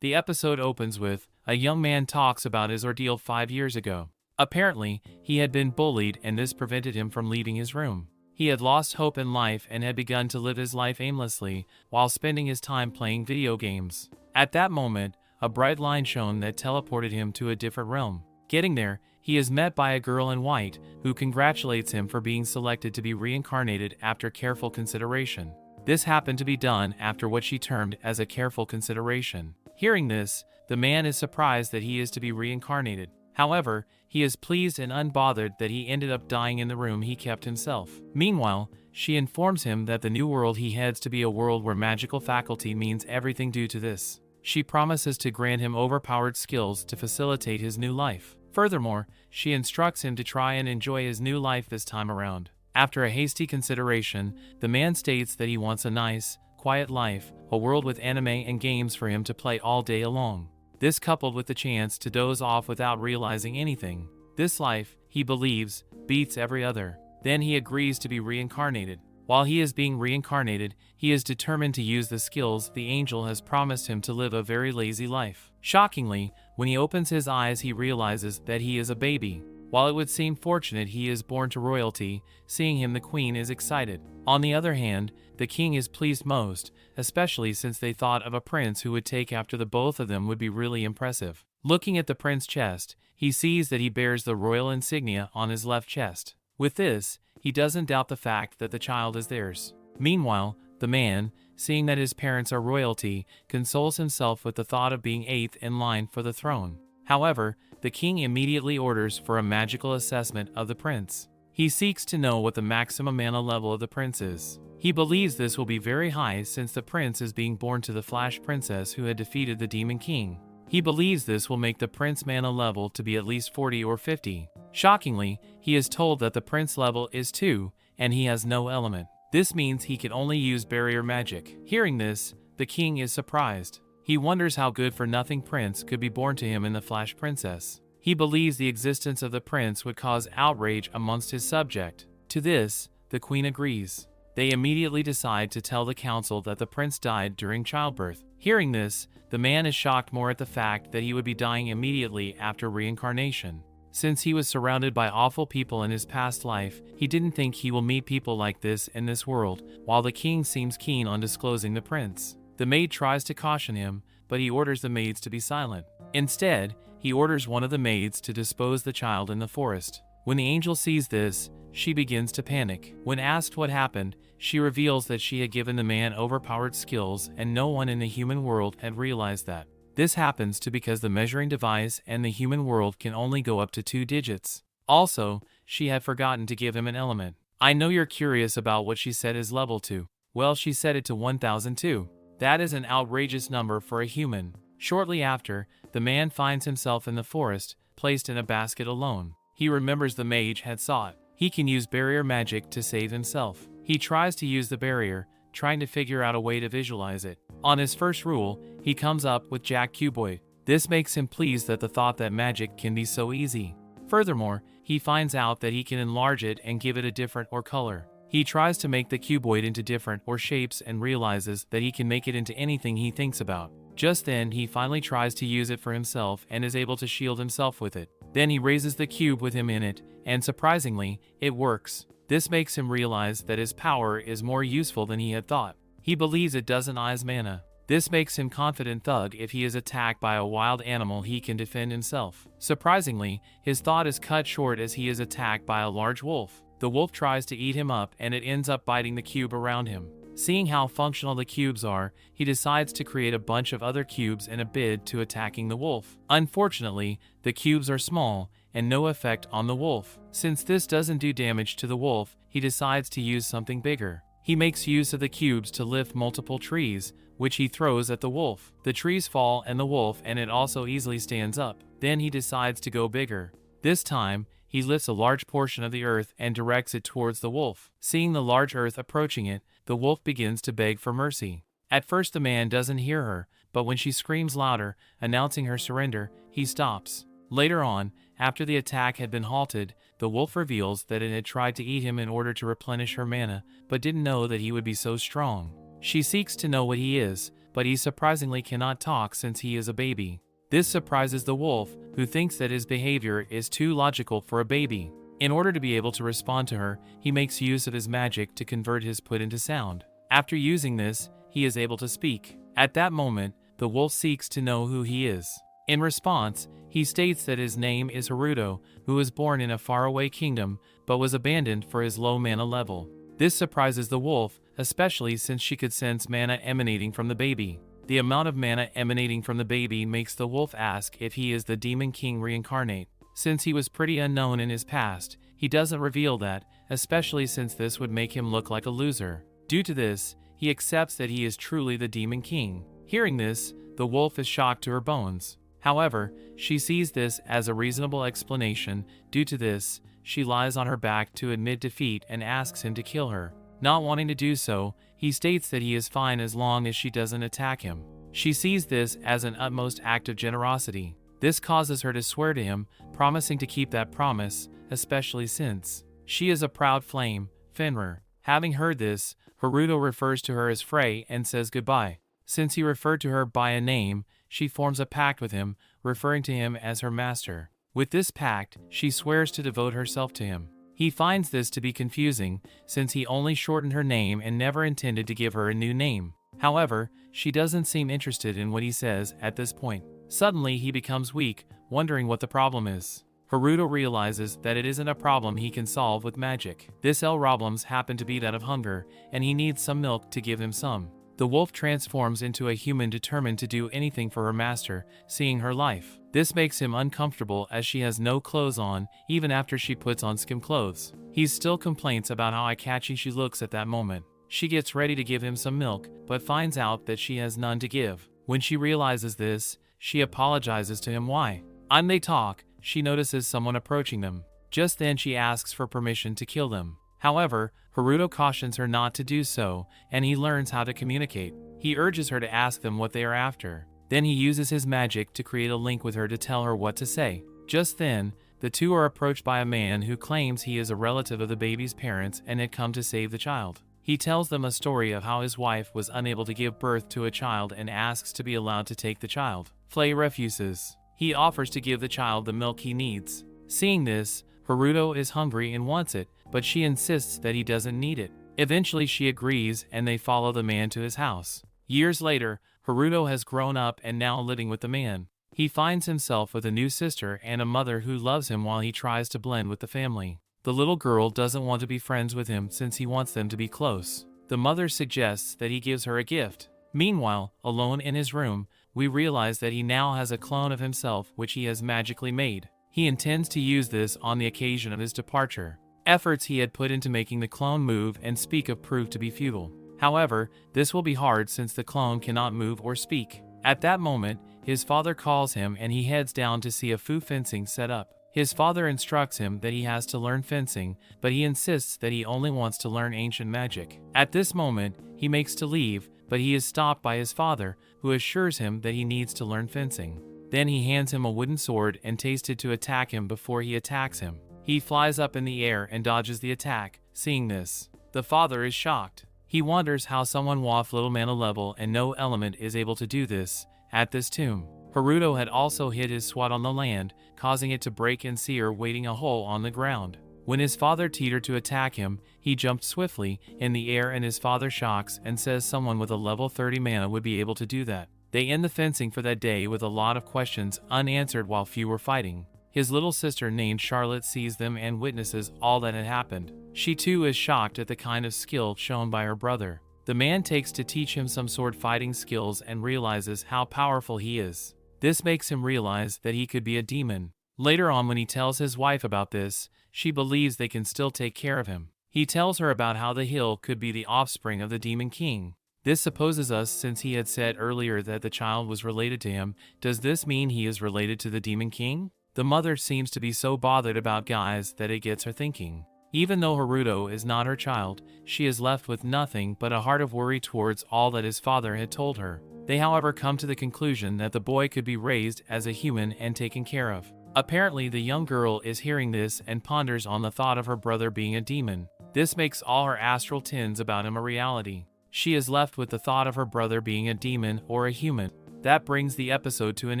The episode opens with, a young man talks about his ordeal 5 years ago. Apparently, he had been bullied and this prevented him from leaving his room. He had lost hope in life and had begun to live his life aimlessly, while spending his time playing video games. At that moment, a bright line shone that teleported him to a different realm. Getting there, he is met by a girl in white, who congratulates him for being selected to be reincarnated after careful consideration. This happened to be done after what she termed as a careful consideration. Hearing this, the man is surprised that he is to be reincarnated. However, he is pleased and unbothered that he ended up dying in the room he kept himself. Meanwhile, she informs him that the new world he heads to be a world where magical faculty means everything due to this. She promises to grant him overpowered skills to facilitate his new life. Furthermore, she instructs him to try and enjoy his new life this time around. After a hasty consideration, the man states that he wants a nice, quiet life, a world with anime and games for him to play all day long. This coupled with the chance to doze off without realizing anything. This life, he believes, beats every other. Then he agrees to be reincarnated. While he is being reincarnated, he is determined to use the skills the angel has promised him to live a very lazy life. Shockingly, when he opens his eyes he realizes that he is a baby. While it would seem fortunate he is born to royalty, seeing him the queen is excited. On the other hand, the king is pleased most, especially since they thought of a prince who would take after the both of them would be really impressive. Looking at the prince's chest, he sees that he bears the royal insignia on his left chest. With this, he doesn't doubt the fact that the child is theirs. Meanwhile, the man, seeing that his parents are royalty, consoles himself with the thought of being eighth in line for the throne. However, the king immediately orders for a magical assessment of the prince. He seeks to know what the maximum mana level of the prince is. He believes this will be very high since the prince is being born to the Flash princess who had defeated the Demon King. He believes this will make the prince mana level to be at least 40 or 50. Shockingly, he is told that the prince level is 2, and he has no element. This means he can only use barrier magic. Hearing this, the king is surprised. He wonders how good-for-nothing prince could be born to him in the Flash princess. He believes the existence of the prince would cause outrage amongst his subject. To this, the queen agrees. They immediately decide to tell the council that the prince died during childbirth. Hearing this, the man is shocked more at the fact that he would be dying immediately after reincarnation. Since he was surrounded by awful people in his past life, he didn't think he will meet people like this in this world, while the king seems keen on disclosing the prince. The maid tries to caution him, but he orders the maids to be silent. Instead, he orders one of the maids to dispose the child in the forest. When the angel sees this, she begins to panic. When asked what happened, she reveals that she had given the man overpowered skills and no one in the human world had realized that. This happens because the measuring device and the human world can only go up to 2 digits. Also, she had forgotten to give him an element. I know you're curious about what she set his level to. Well, she set it to 1002. That is an outrageous number for a human. Shortly after, the man finds himself in the forest, placed in a basket alone. He remembers the mage had saw it. He can use barrier magic to save himself. He tries to use the barrier, trying to figure out a way to visualize it. On his first rule, he comes up with Jack Cuboid. This makes him pleased that the thought that magic can be so easy. Furthermore, he finds out that he can enlarge it and give it a different or color. He tries to make the cuboid into different or shapes and realizes that he can make it into anything he thinks about. Just then, he finally tries to use it for himself and is able to shield himself with it. Then he raises the cube with him in it, and surprisingly, it works. This makes him realize that his power is more useful than he had thought. He believes it doesn't eyes mana. This makes him confident thug if he is attacked by a wild animal he can defend himself. Surprisingly, his thought is cut short as he is attacked by a large wolf. The wolf tries to eat him up and it ends up biting the cube around him. Seeing how functional the cubes are, he decides to create a bunch of other cubes in a bid to attacking the wolf. Unfortunately, the cubes are small and no effect on the wolf. Since this doesn't do damage to the wolf, he decides to use something bigger. He makes use of the cubes to lift multiple trees, which he throws at the wolf. The trees fall and the wolf and it also easily stands up. Then he decides to go bigger. This time, he lifts a large portion of the earth and directs it towards the wolf. Seeing the large earth approaching it, the wolf begins to beg for mercy. At first the man doesn't hear her, but when she screams louder, announcing her surrender, he stops. Later on, after the attack had been halted, the wolf reveals that it had tried to eat him in order to replenish her mana, but didn't know that he would be so strong. She seeks to know what he is, but he surprisingly cannot talk since he is a baby. This surprises the wolf, who thinks that his behavior is too logical for a baby. In order to be able to respond to her, he makes use of his magic to convert his put into sound. After using this, he is able to speak. At that moment, the wolf seeks to know who he is. In response, he states that his name is Haruto, who was born in a faraway kingdom, but was abandoned for his low mana level. This surprises the wolf, especially since she could sense mana emanating from the baby. The amount of mana emanating from the baby makes the wolf ask if he is the Demon King reincarnate. Since he was pretty unknown in his past, he doesn't reveal that, especially since this would make him look like a loser. Due to this, he accepts that he is truly the Demon King. Hearing this, the wolf is shocked to her bones. However, she sees this as a reasonable explanation. Due to this, she lies on her back to admit defeat and asks him to kill her. Not wanting to do so, he states that he is fine as long as she doesn't attack him. She sees this as an utmost act of generosity. This causes her to swear to him, promising to keep that promise, especially since she is a proud flame, Fenrir. Having heard this, Haruto refers to her as Frey and says goodbye. Since he referred to her by a name, she forms a pact with him, referring to him as her master. With this pact, she swears to devote herself to him. He finds this to be confusing, since he only shortened her name and never intended to give her a new name. However, she doesn't seem interested in what he says at this point. Suddenly, he becomes weak, wondering what the problem is. Haruto realizes that it isn't a problem he can solve with magic. This problems happen to be that of hunger, and he needs some milk to give him some. The wolf transforms into a human determined to do anything for her master, seeing her life. This makes him uncomfortable as she has no clothes on, even after she puts on skim clothes. He still complains about how eye-catching she looks at that moment. She gets ready to give him some milk, but finds out that she has none to give. When she realizes this, she apologizes to him why. On they talk, she notices someone approaching them. Just then she asks for permission to kill them. However, Haruto cautions her not to do so, and he learns how to communicate. He urges her to ask them what they are after. Then he uses his magic to create a link with her to tell her what to say. Just then, the two are approached by a man who claims he is a relative of the baby's parents and had come to save the child. He tells them a story of how his wife was unable to give birth to a child and asks to be allowed to take the child. Flay refuses. He offers to give the child the milk he needs. Seeing this, Haruto is hungry and wants it, but she insists that he doesn't need it. Eventually she agrees and they follow the man to his house. Years later, Haruto has grown up and now living with the man. He finds himself with a new sister and a mother who loves him while he tries to blend with the family. The little girl doesn't want to be friends with him since he wants them to be close. The mother suggests that he gives her a gift. Meanwhile, alone in his room, we realize that he now has a clone of himself which he has magically made. He intends to use this on the occasion of his departure. Efforts he had put into making the clone move and speak have proved to be futile. However, this will be hard since the clone cannot move or speak. At that moment, his father calls him and he heads down to see a fu fencing set up. His father instructs him that he has to learn fencing, but he insists that he only wants to learn ancient magic. At this moment, he makes to leave, but he is stopped by his father, who assures him that he needs to learn fencing. Then he hands him a wooden sword and tastes it to attack him before he attacks him. He flies up in the air and dodges the attack. Seeing this, the father is shocked. He wonders how someone with little mana level and no element is able to do this at this tomb. Haruto had also hit his sword on the land, causing it to break and sear, waiting a hole on the ground. When his father teetered to attack him, he jumped swiftly in the air and his father shocks and says someone with a level 30 mana would be able to do that. They end the fencing for that day with a lot of questions unanswered while few were fighting. His little sister named Charlotte sees them and witnesses all that had happened. She too is shocked at the kind of skill shown by her brother. The man takes to teach him some sword fighting skills and realizes how powerful he is. This makes him realize that he could be a demon. Later on, when he tells his wife about this, she believes they can still take care of him. He tells her about how the hill could be the offspring of the Demon King. This supposes us, since he had said earlier that the child was related to him. Does this mean he is related to the Demon King? The mother seems to be so bothered about guys that it gets her thinking. Even though Haruto is not her child, she is left with nothing but a heart of worry towards all that his father had told her. They however come to the conclusion that the boy could be raised as a human and taken care of. Apparently the young girl is hearing this and ponders on the thought of her brother being a demon. This makes all her astral tins about him a reality. She is left with the thought of her brother being a demon or a human. That brings the episode to an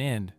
end.